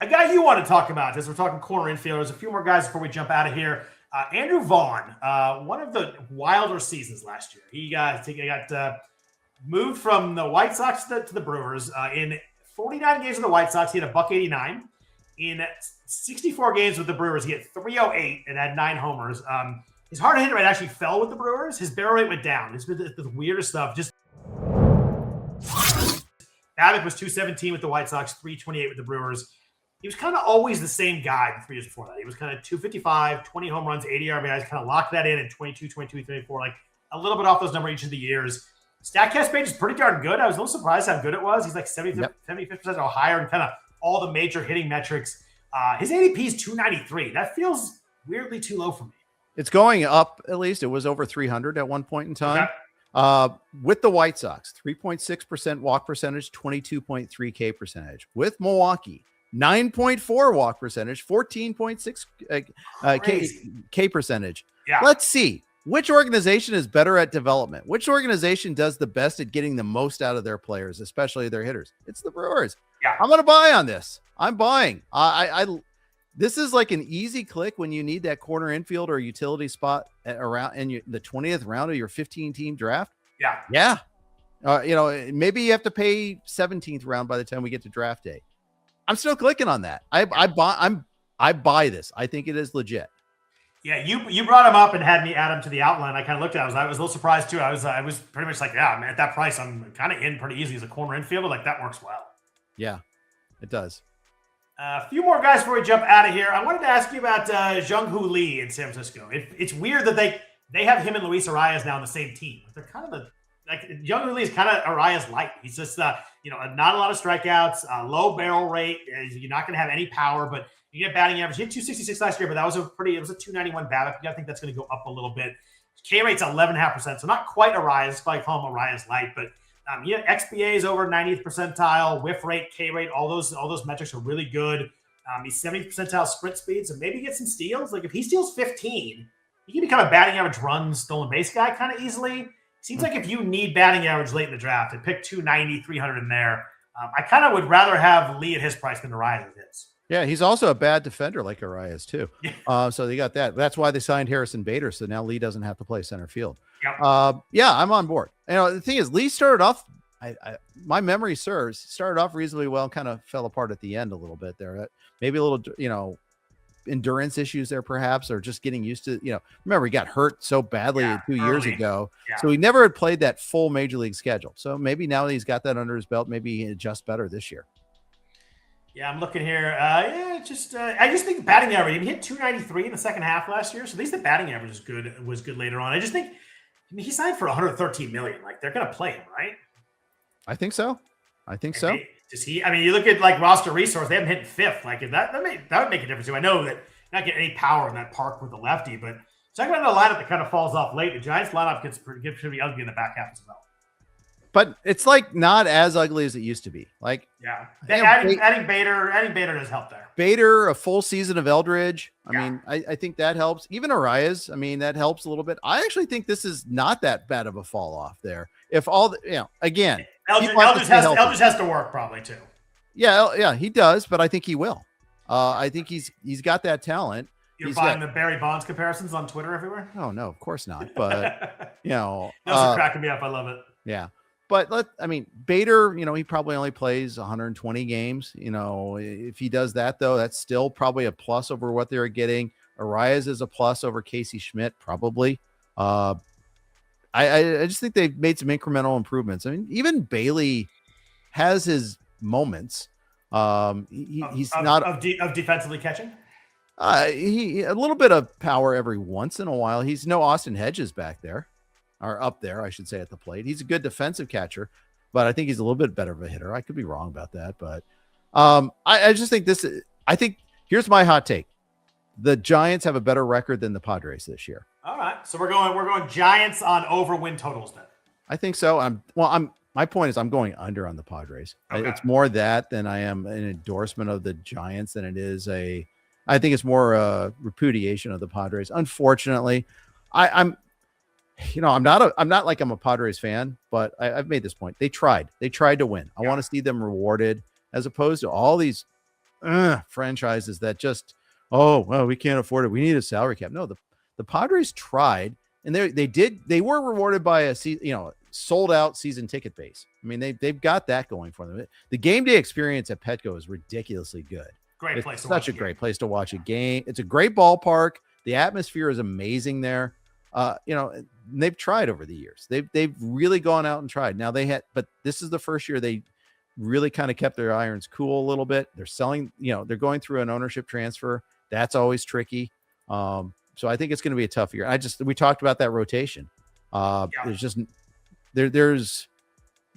guy you want to talk about as we're talking corner infielders. A few more guys before we jump out of here. Andrew Vaughn, one of the wilder seasons last year. He got moved from the White Sox to the Brewers. In 49 games with the White Sox, he had a $189. In 64 games with the Brewers, he hit .308 and had 9 homers. His hard hit rate actually fell with the Brewers. His barrel rate went down. It's the weirdest stuff. Just BABIP was .217 with the White Sox, .328 with the Brewers. He was kind of always the same guy the 3 years before that. He was kind of 255, 20 home runs, 80 RBIs, kind of locked that in at 22, 22, 24, like a little bit off those numbers each of the years. StatCast page is pretty darn good. I was a little surprised how good it was. He's like 75% or higher in kind of all the major hitting metrics. His ADP is 293. That feels weirdly too low for me. It's going up, at least. It was over 300 at one point in time. Okay. With the White Sox, 3.6% walk percentage, 22.3 K percentage. With Milwaukee, 9.4 walk percentage, 14.6 K percentage. Yeah. Let's see. Which organization is better at development? Which organization does the best at getting the most out of their players, especially their hitters? It's the Brewers. Yeah. I'm going to buy on this. I'm buying. This is like an easy click when you need that corner infield or utility spot around in the 20th round of your 15-team draft. Yeah. Yeah. Maybe you have to pay 17th round by the time we get to draft day. I'm still clicking on that. I buy this. I think it is legit. Yeah, you brought him up and had me add him to the outline. I kind of looked at it. I was a little surprised too. I was pretty much like, yeah, man, at that price, I'm kind of in pretty easy as a corner infielder. Like that works well. Yeah, it does. A few more guys before we jump out of here. I wanted to ask you about Jung Lee in San Francisco. It's weird that they have him and Luis Arias now on the same team. They're kind of Jung Lee is kind of Arias light. He's just not a lot of strikeouts, low barrel rate. You're not going to have any power, but you get batting average. He had 266 last year, but it was a 291 BABIP. I think that's going to go up a little bit. K rate's 11.5%, so not quite Arias. Probably call him Arias light, but XBA is over 90th percentile. Whiff rate, K rate, all those metrics are really good. He's 70th percentile sprint speed, so maybe get some steals. Like if he steals 15, he can become a batting average run stolen base guy kind of easily. Seems like if you need batting average late in the draft, and pick 290, 300 in there. I kind of would rather have Lee at his price than Arias at his. Yeah, he's also a bad defender like Arias too. So they got that. That's why they signed Harrison Bader. So now Lee doesn't have to play center field. Yep. Yeah, I'm on board. The thing is, Lee started off. My memory serves, started off reasonably well, kind of fell apart at the end a little bit there. Maybe a little, endurance issues there perhaps, or just getting used to, remember he got hurt so badly 2 years ago. Yeah. So he never had played that full major league schedule. So maybe now that he's got that under his belt, maybe he adjusts better this year. Yeah, I'm looking here. I just think batting average. He hit 293 in the second half last year, so at least the batting average was good later on. I just think he signed for $113 million. Like they're going to play him, right? I think so. You look at like roster resource, they haven't hit fifth. Like that would make a difference too. I know that not getting any power in that park with the lefty, but second on the lineup that kind of falls off late. The Giants lineup gets pretty ugly in the back half as well. But it's like not as ugly as it used to be. Like adding Bader does help there. Bader, a full season of Eldridge. I think that helps. Even Arias, that helps a little bit. I actually think this is not that bad of a fall off there. If all again, Eldridge has to work probably too. Yeah, he does, but I think he will. I think he's got that talent. You're buying the Barry Bonds comparisons on Twitter everywhere? Oh no, of course not. But those are cracking me up. I love it. Yeah. But Bader, he probably only plays 120 games. If he does that, though, that's still probably a plus over what they're getting. Arias is a plus over Casey Schmidt, probably. I just think they've made some incremental improvements. Even Bailey has his moments. He's not of defensively catching. He a little bit of power every once in a while. He's no Austin Hedges back there. Or up there, I should say, at the plate. He's a good defensive catcher, but I think he's a little bit better of a hitter. I could be wrong about that, but I just think here's my hot take. The Giants have a better record than the Padres this year. All right. So we're going Giants on over win totals then. I think so. My point is I'm going under on the Padres. Okay. It's more that than I am an endorsement of the Giants than it is I think it's more a repudiation of the Padres. Unfortunately, I'm not like I'm a Padres fan, but I've made this point. They tried to win. I want to see them rewarded as opposed to all these franchises that just, oh, well, we can't afford it. We need a salary cap. No, the Padres tried, and they were rewarded by a sold out season ticket base. I mean, they've got that going for them. The game day experience at Petco is ridiculously good. Great place. Such a great place to watch a game. It's a great ballpark. The atmosphere is amazing there. They've tried over the years. They've really gone out and tried. Now but this is the first year they really kind of kept their irons cool a little bit. They're selling, they're going through an ownership transfer. That's always tricky. So I think it's going to be a tough year. We talked about that rotation.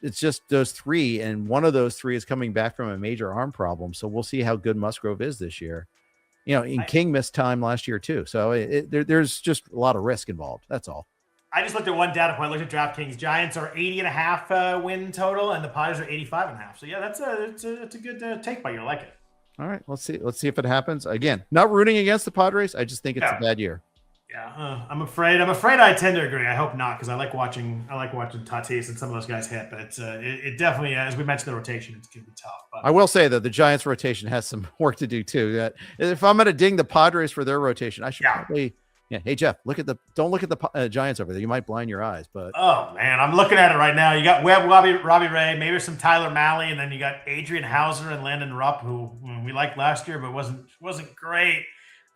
It's just those three, and one of those three is coming back from a major arm problem. So we'll see how good Musgrove is this year. King missed time last year too. So there's just a lot of risk involved. That's all. I just looked at one data point. I looked at DraftKings. Giants are 80.5 win total, and the Padres are 85.5. So yeah, that's a good take by you. I like it. All right, let's see if it happens. Again, not rooting against the Padres. I just think it's a bad year. Yeah, I'm afraid I tend to agree. I hope not, because I like watching Tatis and some of those guys hit, but it definitely, as we mentioned, the rotation, it's going to be tough. But I will say that the Giants rotation has some work to do too. That if I'm going to ding the Padres for their rotation, I should probably. Yeah. Hey Jeff, don't look at the Giants over there. You might blind your eyes. But oh man, I'm looking at it right now. You got Webb, Robbie Ray, maybe some Tyler Malley, and then you got Adrian Hauser and Landon Rupp, who we liked last year, but wasn't great.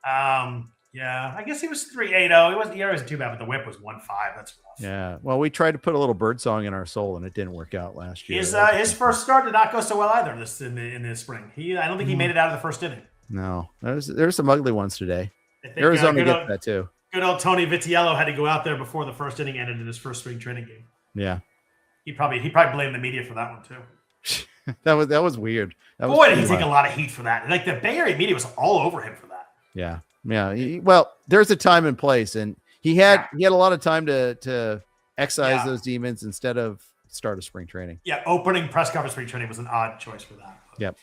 Yeah, I guess he was 3.80. He wasn't too bad, but the whip was 1.5. That's rough. Yeah. Well, we tried to put a little bird song in our soul, and it didn't work out last year. His first start did not go so well either in the spring. I don't think he made it out of the first inning. No, there's some ugly ones today. Arizona gets that too. Good old Tony Vitiello had to go out there before the first inning ended in his first spring training game. Yeah. He probably blamed the media for that one too. that was weird. Boy, did he take a lot of heat for that. Like the Bay Area media was all over him for that. Yeah. Yeah. Well, there's a time and place, and he had a lot of time to excise those demons instead of start of spring training. Yeah. Opening press conference spring training was an odd choice for that. Yep.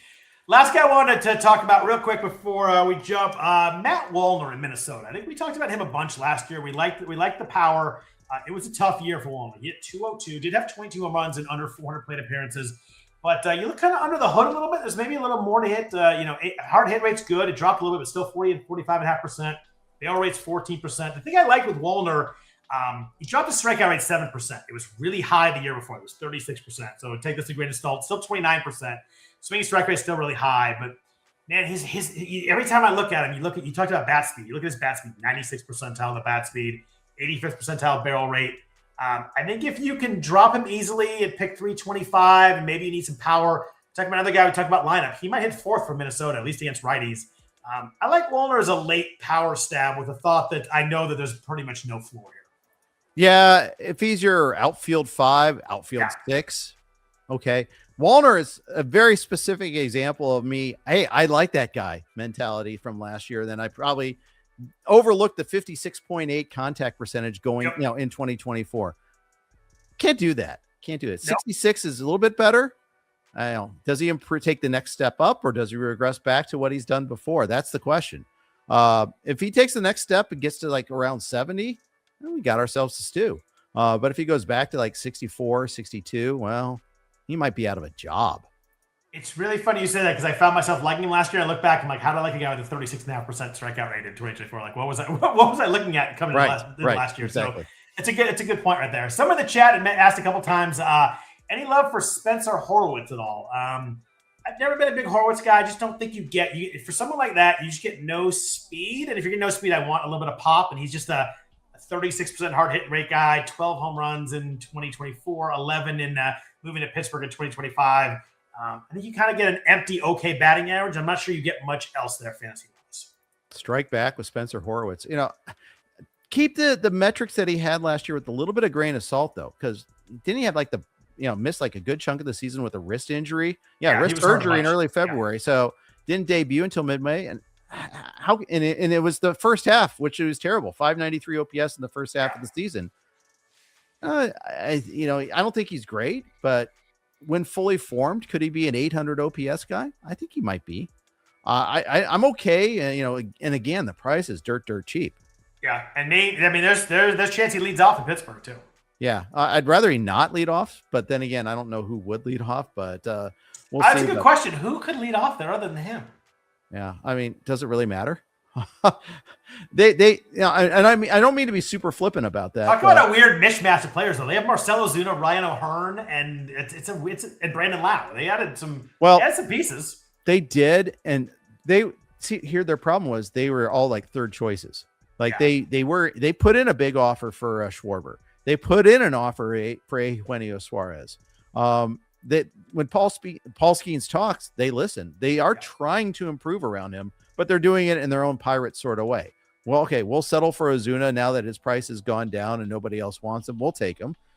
Last guy I wanted to talk about real quick before we jump, Matt Walner in Minnesota. I think we talked about him a bunch last year. We liked the power. It was a tough year for Walner. He hit 202, did have 22 home runs and under 400 plate appearances. But you look kind of under the hood a little bit. There's maybe a little more to hit. Hard hit rate's good. It dropped a little bit, but still 40 and 45.5%. Barrel rate's 14%. The thing I like with Walner, he dropped his strikeout rate 7%. It was really high the year before. It was 36%. So take this a grain of salt. Still 29%. Swinging strike rate is still really high, but man, every time I look at him, you talked about bat speed. You look at his bat speed, 96th percentile the bat speed, 85th percentile barrel rate. I think if you can drop him easily at pick 325, and maybe you need some power. Talking about another guy we talked about lineup, he might hit fourth for Minnesota, at least against righties. I like Walner as a late power stab with the thought that I know that there's pretty much no floor here. Yeah, if he's your outfield 5, outfield 6, okay. Walner is a very specific example of me. Hey, I like that guy mentality from last year. Then I probably overlooked the 56.8 contact percentage going, in 2024. Can't do that. 66 is a little bit better. I don't know. Does he take the next step up, or does he regress back to what he's done before? That's the question. If he takes the next step and gets to like around 70, we got ourselves a stew. But if he goes back to like 64, 62, well, he might be out of a job. It's really funny you say that, because I found myself liking him last year. I look back, I'm like, how do I like a guy with a 36.5% strikeout rate in 2024? Like, what was I looking at coming in last year? Exactly. So it's a good point right there. Some of the chat had asked a couple times, any love for Spencer Horwitz at all? I've never been a big Horwitz guy. I just don't think for someone like that, you just get no speed. And if you're getting no speed, I want a little bit of pop. And he's just a 36% hard hit rate guy, 12 home runs in 2024, 11 in moving to Pittsburgh in 2025. I think you kind of get an empty, okay batting average. I'm not sure you get much else there fantasy-wise. Strike back with Spencer Horwitz. Keep the metrics that he had last year with a little bit of grain of salt, though, because didn't he have like missed like a good chunk of the season with a wrist injury? Yeah, wrist surgery in early February. Yeah. So didn't debut until mid-May. And it was the first half, which was terrible. 593 OPS in the first half of the season. I don't think he's great, but when fully formed, could he be an 800 OPS guy? I think he might be. I'm okay. And again, the price is dirt cheap. Yeah. And there's chance he leads off in Pittsburgh too. Yeah. I'd rather he not lead off, but then again, I don't know who would lead off, but we'll see. That's a good question. Who could lead off there other than him? Yeah. I mean, does it really matter? I mean, I don't mean to be super flippant about that. Talk about a weird mishmash of players, though. They have Marcell Ozuna, Ryan O'Hearn, and and Brandon Lau. They added some pieces. They did, and here their problem was they were all like third choices. Like they put in a big offer for Schwarber. They put in an offer for Eugenio Suarez. That when Paul Skeens talks, they listen. They are trying to improve around him, but they're doing it in their own pirate sort of way. Well, okay, we'll settle for Ozuna now that his price has gone down and nobody else wants him. We'll take him.